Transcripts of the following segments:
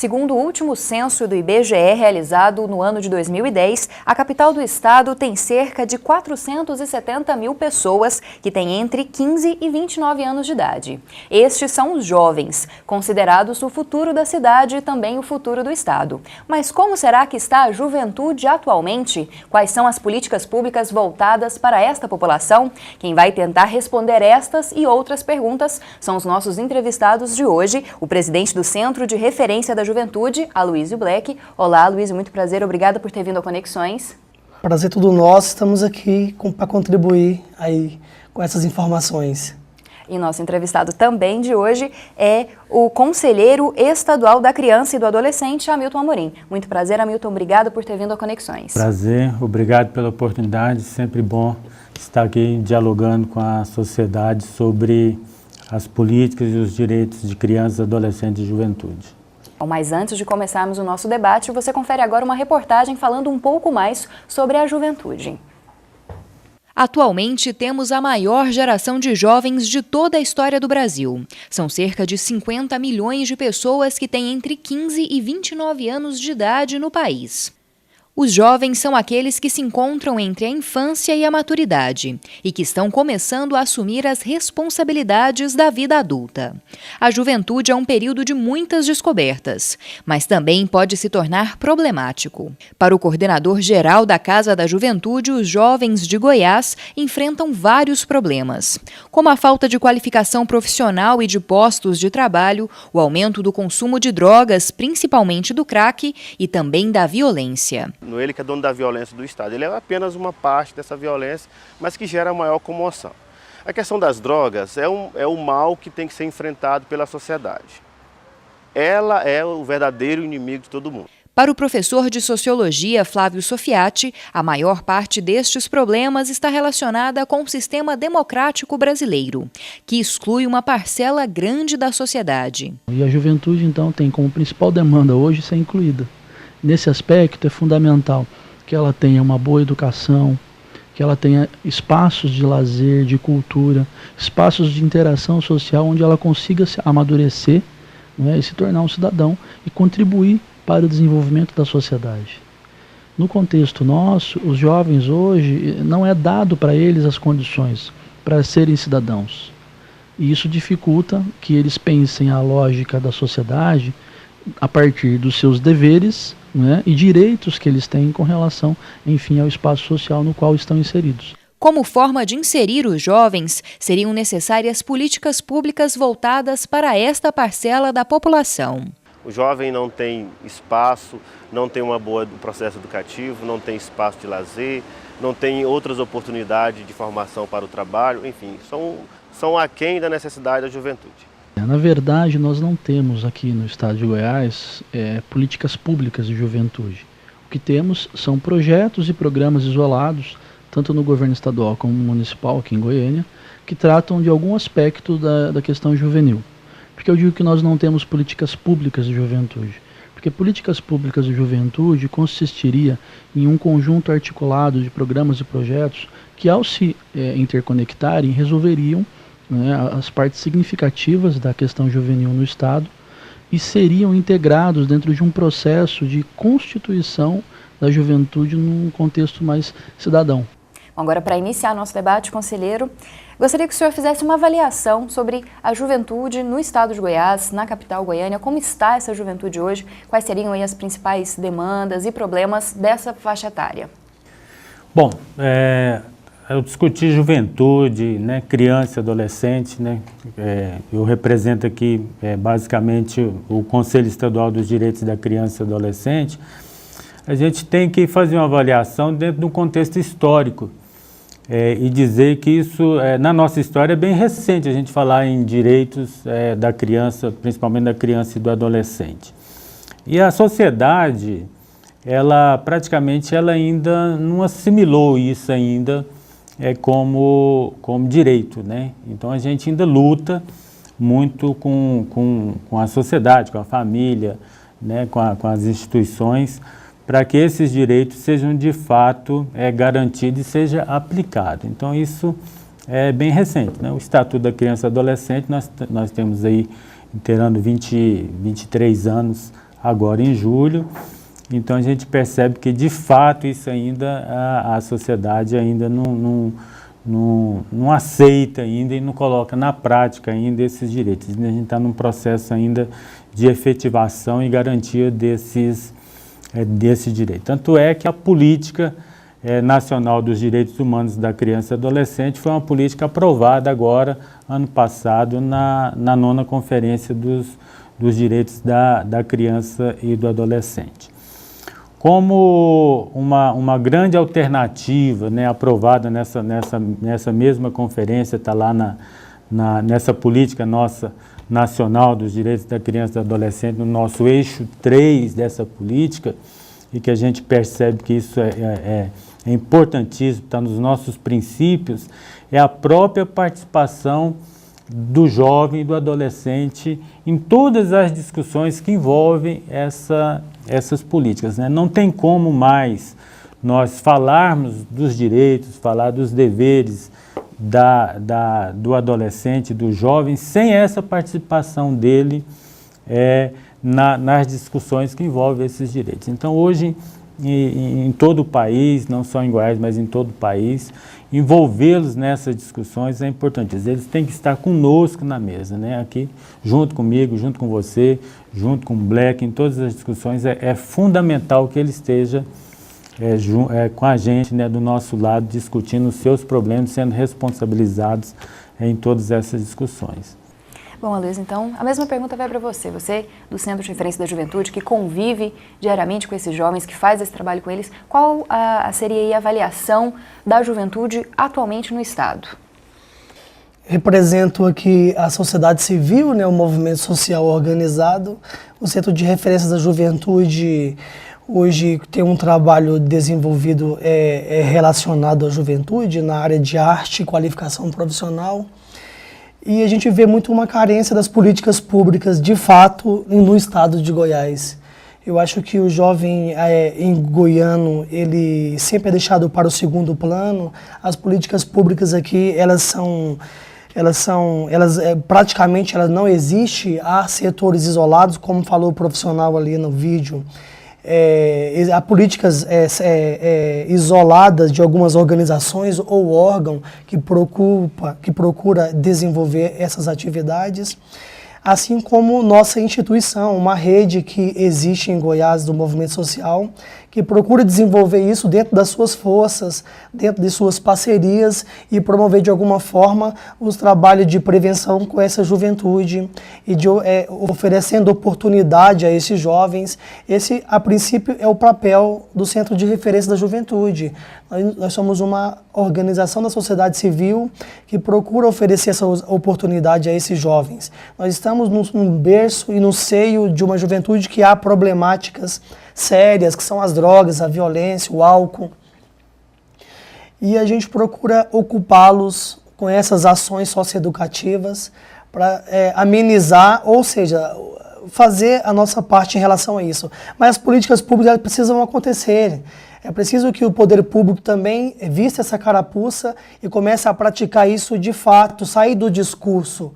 Segundo o último censo do IBGE realizado no ano de 2010, a capital do estado tem cerca de 470 mil pessoas que têm entre 15 e 29 anos de idade. Estes são os jovens, considerados o futuro da cidade e também o futuro do estado. Mas como será que está a juventude atualmente? Quais são as políticas públicas voltadas para esta população? Quem vai tentar responder estas e outras perguntas são os nossos entrevistados de hoje, o presidente do Centro de Referência da Juventude, Aloysio Black. Olá, Aloysio, muito prazer, obrigada por ter vindo ao Conexões. Prazer todo nosso, estamos aqui para contribuir aí com essas informações. E nosso entrevistado também de hoje é o conselheiro estadual da criança e do adolescente, Hamilton Amorim. Muito prazer, Hamilton, obrigado por ter vindo ao Conexões. Prazer, obrigado pela oportunidade, sempre bom estar aqui dialogando com a sociedade sobre as políticas e os direitos de crianças, adolescentes e juventude. Mas antes de começarmos o nosso debate, você confere agora uma reportagem falando um pouco mais sobre a juventude. Atualmente, temos a maior geração de jovens de toda a história do Brasil. São cerca de 50 milhões de pessoas que têm entre 15 e 29 anos de idade no país. Os jovens são aqueles que se encontram entre a infância e a maturidade e que estão começando a assumir as responsabilidades da vida adulta. A juventude é um período de muitas descobertas, mas também pode se tornar problemático. Para o coordenador geral da Casa da Juventude, os jovens de Goiás enfrentam vários problemas, como a falta de qualificação profissional e de postos de trabalho, o aumento do consumo de drogas, principalmente do crack, e também da violência. Ele que é dono da violência do Estado, ele é apenas uma parte dessa violência, mas que gera maior comoção. A questão das drogas é o mal que tem que ser enfrentado pela sociedade. Ela é o verdadeiro inimigo de todo mundo. Para o professor de Sociologia, Flávio Sofiati, a maior parte destes problemas está relacionada com o sistema democrático brasileiro, que exclui uma parcela grande da sociedade. E a juventude, então, tem como principal demanda hoje ser incluída. Nesse aspecto é fundamental que ela tenha uma boa educação, que ela tenha espaços de lazer, de cultura, espaços de interação social onde ela consiga se amadurecer, né, e se tornar um cidadão e contribuir para o desenvolvimento da sociedade. No contexto nosso, os jovens hoje, não é dado para eles as condições para serem cidadãos. E isso dificulta que eles pensem a lógica da sociedade a partir dos seus deveres, né, e direitos que eles têm com relação, enfim, ao espaço social no qual estão inseridos. Como forma de inserir os jovens, seriam necessárias políticas públicas voltadas para esta parcela da população. O jovem não tem espaço, não tem um processo educativo, não tem espaço de lazer, não tem outras oportunidades de formação para o trabalho, enfim, são aquém da necessidade da juventude. Na verdade, nós não temos aqui no estado de Goiás políticas públicas de juventude. O que temos são projetos e programas isolados, tanto no governo estadual como no municipal, aqui em Goiânia, que tratam de algum aspecto da questão juvenil. Por que eu digo que nós não temos políticas públicas de juventude? Porque políticas públicas de juventude consistiria em um conjunto articulado de programas e projetos que, ao se interconectarem, resolveriam, né, as partes significativas da questão juvenil no Estado e seriam integrados dentro de um processo de constituição da juventude num contexto mais cidadão. Agora, para iniciar nosso debate, conselheiro, gostaria que o senhor fizesse uma avaliação sobre a juventude no estado de Goiás, na capital Goiânia. Como está essa juventude hoje? Quais seriam aí as principais demandas e problemas dessa faixa etária? Bom, eu discuti juventude, né, criança e adolescente, né, eu represento aqui basicamente o Conselho Estadual dos Direitos da Criança e Adolescente. A gente tem que fazer uma avaliação dentro de um contexto histórico e dizer que isso, na nossa história, é bem recente a gente falar em direitos da criança, principalmente da criança e do adolescente. E a sociedade, ela ainda não assimilou isso ainda como direito, né? Então a gente ainda luta muito com a sociedade, com a família, né, com as instituições, para que esses direitos sejam de fato garantidos e seja aplicado. Então isso é bem recente, né? O Estatuto da Criança e Adolescente, nós temos aí inteirando 23 anos agora em julho. Então a gente percebe que de fato isso ainda a sociedade ainda não aceita ainda e não coloca na prática ainda esses direitos. A gente está num processo ainda de efetivação e garantia desse direito. Tanto é que a política nacional dos direitos humanos da criança e adolescente foi uma política aprovada agora, ano passado, na 9ª Conferência dos Direitos da Criança e do Adolescente. Como uma grande alternativa, né, aprovada nessa mesma conferência, está lá nessa política nossa nacional dos direitos da criança e do adolescente, no nosso eixo 3 dessa política, e que a gente percebe que isso é importantíssimo, está nos nossos princípios, é a própria participação do jovem e do adolescente em todas as discussões que envolvem essas políticas, né? Não tem como mais nós falarmos dos direitos, falar dos deveres do adolescente, do jovem, sem essa participação dele nas discussões que envolvem esses direitos. Então, hoje, em todo o país, não só em Goiás, mas em todo o país, envolvê-los nessas discussões é importante. Eles têm que estar conosco na mesa, né? Aqui, junto comigo, junto com você, junto com o Black, em todas as discussões, é fundamental que ele esteja com a gente, né, do nosso lado, discutindo os seus problemas, sendo responsabilizados em todas essas discussões. Bom, Aloysio, então, a mesma pergunta vai para você. Você, do Centro de Referência da Juventude, que convive diariamente com esses jovens, que faz esse trabalho com eles, qual seria aí a avaliação da juventude atualmente no Estado? Represento aqui a sociedade civil, né, o movimento social organizado. O Centro de Referência da Juventude hoje tem um trabalho desenvolvido relacionado à juventude na área de arte e qualificação profissional. E a gente vê muito uma carência das políticas públicas, de fato, no estado de Goiás. Eu acho que o jovem goiano, ele sempre é deixado para o segundo plano. As políticas públicas aqui, praticamente elas não existem. Há setores isolados, como falou o profissional ali no vídeo. Há políticas isoladas de algumas organizações ou órgão que procura desenvolver essas atividades, assim como nossa instituição, uma rede que existe em Goiás do movimento social, que procura desenvolver isso dentro das suas forças, dentro de suas parcerias e promover de alguma forma os trabalhos de prevenção com essa juventude e oferecendo oportunidade a esses jovens. Esse, a princípio, é o papel do Centro de Referência da Juventude. Nós somos uma organização da sociedade civil que procura oferecer essa oportunidade a esses jovens. Nós estamos num berço e no seio de uma juventude que há problemáticas sérias, que são as drogas, a violência, o álcool. E a gente procura ocupá-los com essas ações socioeducativas para amenizar, ou seja, fazer a nossa parte em relação a isso. Mas as políticas públicas precisam acontecer. É preciso que o poder público também vista essa carapuça e comece a praticar isso de fato, sair do discurso.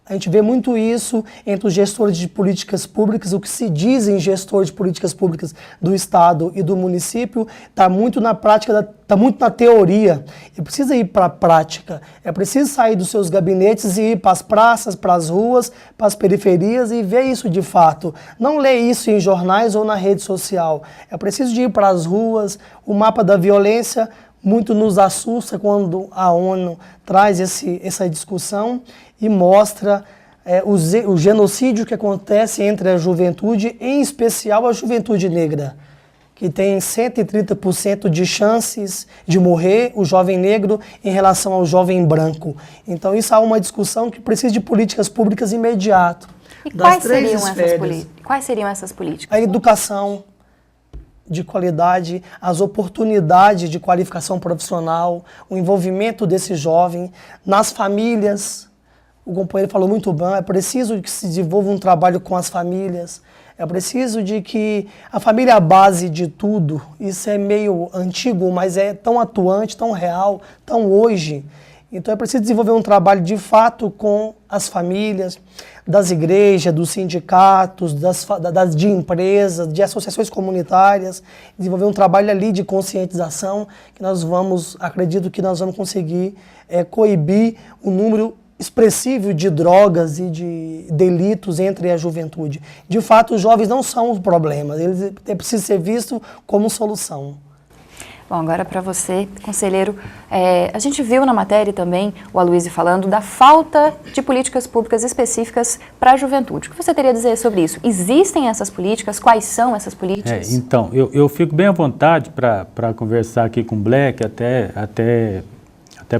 A gente vê muito isso entre os gestores de políticas públicas, o que se diz em gestor de políticas públicas do Estado e do município, está muito na prática, está muito na teoria, e precisa ir para a prática. É preciso sair dos seus gabinetes e ir para as praças, para as ruas, para as periferias e ver isso de fato. Não ler isso em jornais ou na rede social. É preciso de ir para as ruas. O mapa da violência muito nos assusta quando a ONU traz essa discussão e mostra o genocídio que acontece entre a juventude, em especial a juventude negra, que tem 130% de chances de morrer, o jovem negro, em relação ao jovem branco. Então isso há uma discussão que precisa de políticas públicas imediato. E quais seriam essas políticas? A educação de qualidade, as oportunidades de qualificação profissional, o envolvimento desse jovem nas famílias. O companheiro falou muito bem, é preciso que se desenvolva um trabalho com as famílias, é preciso de que a família é a base de tudo. Isso é meio antigo, mas é tão atuante, tão real, tão hoje. Então é preciso desenvolver um trabalho de fato com as famílias, das igrejas, dos sindicatos, de empresas, de associações comunitárias, desenvolver um trabalho ali de conscientização que acredito que nós vamos conseguir coibir o número expressivo de drogas e de delitos entre a juventude. De fato, os jovens não são o problema, eles precisam ser vistos como solução. Bom, agora para você, conselheiro, a gente viu na matéria também o Aloysio falando da falta de políticas públicas específicas para a juventude. O que você teria a dizer sobre isso? Existem essas políticas? Quais são essas políticas? Então, eu fico bem à vontade para conversar aqui com o Black, até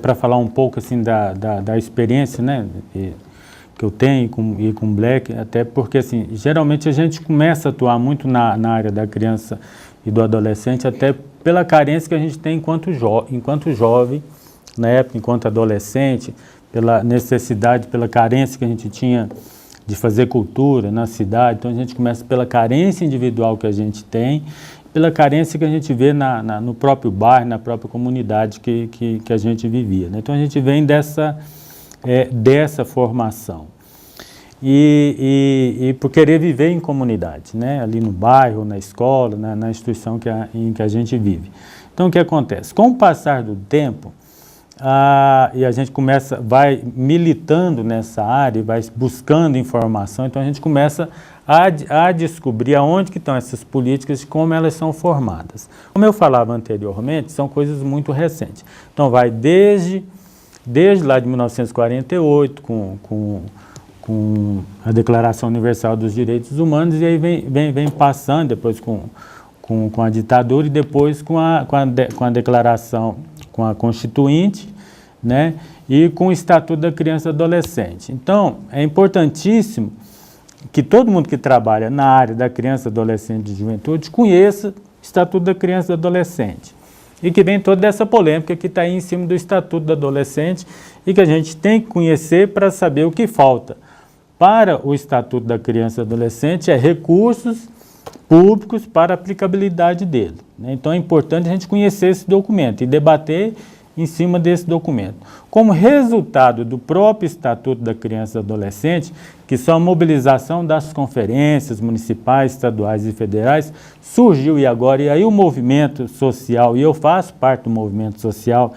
para falar um pouco assim da experiência, né, que eu tenho e com o Black, até porque assim, geralmente a gente começa a atuar muito na área da criança e do adolescente, até pela carência que a gente tem enquanto jovem, na época, enquanto adolescente, pela necessidade, pela carência que a gente tinha de fazer cultura na cidade. Então a gente começa pela carência individual que a gente tem, pela carência que a gente vê no próprio bairro, na própria comunidade que a gente vivia, né? Então a gente vem dessa formação. E por querer viver em comunidade, né? Ali no bairro, na escola, na instituição em que a gente vive. Então o que acontece? Com o passar do tempo, e a gente vai militando nessa área, vai buscando informação, então a gente começa a descobrir aonde que estão essas políticas e como elas são formadas. Como eu falava anteriormente, são coisas muito recentes. Então vai desde lá de 1948, com a Declaração Universal dos Direitos Humanos, e aí vem passando, depois com a ditadura e depois com a Declaração, com a Constituinte, né, e com o Estatuto da Criança e Adolescente. Então, é importantíssimo que todo mundo que trabalha na área da criança, adolescente e juventude conheça o Estatuto da Criança e Adolescente. E que vem toda essa polêmica que está aí em cima do Estatuto do Adolescente e que a gente tem que conhecer para saber o que falta. Para o Estatuto da Criança e Adolescente recursos públicos para a aplicabilidade dele, né? Então é importante a gente conhecer esse documento e debater em cima desse documento. Como resultado do próprio Estatuto da Criança e Adolescente, que são a mobilização das conferências municipais, estaduais e federais, surgiu e aí o movimento social, e eu faço parte do movimento social,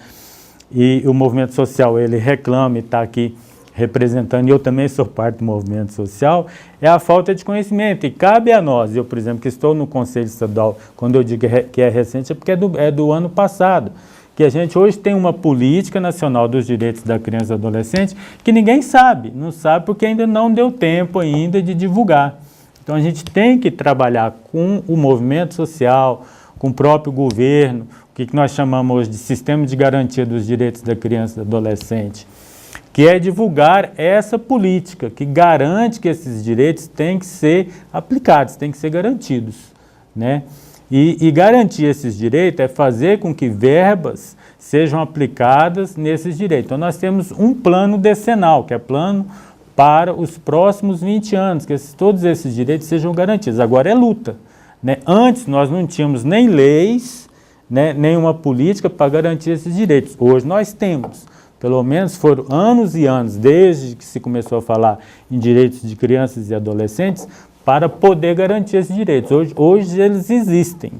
e o movimento social ele reclama e está aqui representando, e eu também sou parte do movimento social, é a falta de conhecimento. E cabe a nós, eu, por exemplo, que estou no Conselho Estadual, quando eu digo que é recente, é porque é do ano passado, que a gente hoje tem uma política nacional dos direitos da criança e adolescente que ninguém sabe, não sabe porque ainda não deu tempo ainda de divulgar. Então a gente tem que trabalhar com o movimento social, com o próprio governo, o que nós chamamos hoje de Sistema de Garantia dos Direitos da Criança e do Adolescente, que é divulgar essa política que garante que esses direitos têm que ser aplicados, têm que ser garantidos, né? E garantir esses direitos é fazer com que verbas sejam aplicadas nesses direitos. Então nós temos um plano decenal, que é plano para os próximos 20 anos, que todos esses direitos sejam garantidos. Agora é luta, né? Antes nós não tínhamos nem leis, né, nenhuma política para garantir esses direitos. Hoje nós temos. Pelo menos foram anos e anos, desde que se começou a falar em direitos de crianças e adolescentes, para poder garantir esses direitos. Hoje eles existem.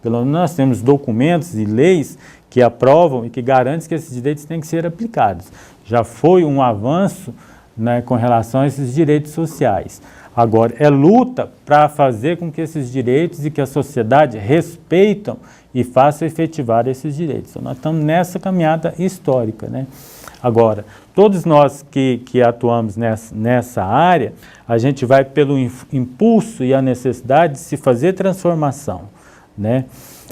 Pelo menos nós temos documentos e leis que aprovam e que garantem que esses direitos têm que ser aplicados. Já foi um avanço, né, com relação a esses direitos sociais. Agora, é luta para fazer com que esses direitos e que a sociedade respeitam e façam efetivar esses direitos. Então, nós estamos nessa caminhada histórica, né? Agora, todos nós que atuamos nessa área, a gente vai pelo impulso e a necessidade de se fazer transformação, né?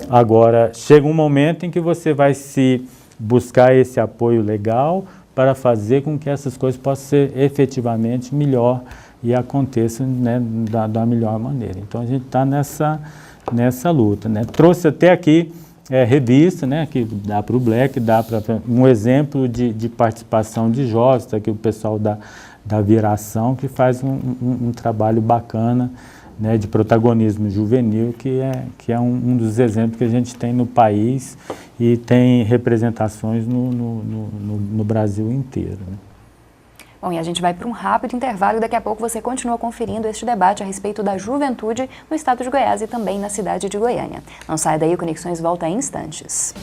Agora, chega um momento em que você vai se buscar esse apoio legal para fazer com que essas coisas possam ser efetivamente melhor e aconteçam, né, da melhor maneira. Então, a gente está nessa luta, né? Trouxe até aqui revista, né, que dá para o Black, dá para um exemplo de participação de jovens, tá aqui o pessoal da Viração, que faz um trabalho bacana né, de protagonismo juvenil, que é um dos exemplos que a gente tem no país e tem representações no Brasil inteiro, né? Bom, e a gente vai para um rápido intervalo e daqui a pouco você continua conferindo este debate a respeito da juventude no estado de Goiás e também na cidade de Goiânia. Não saia daí, o Conexões volta em instantes.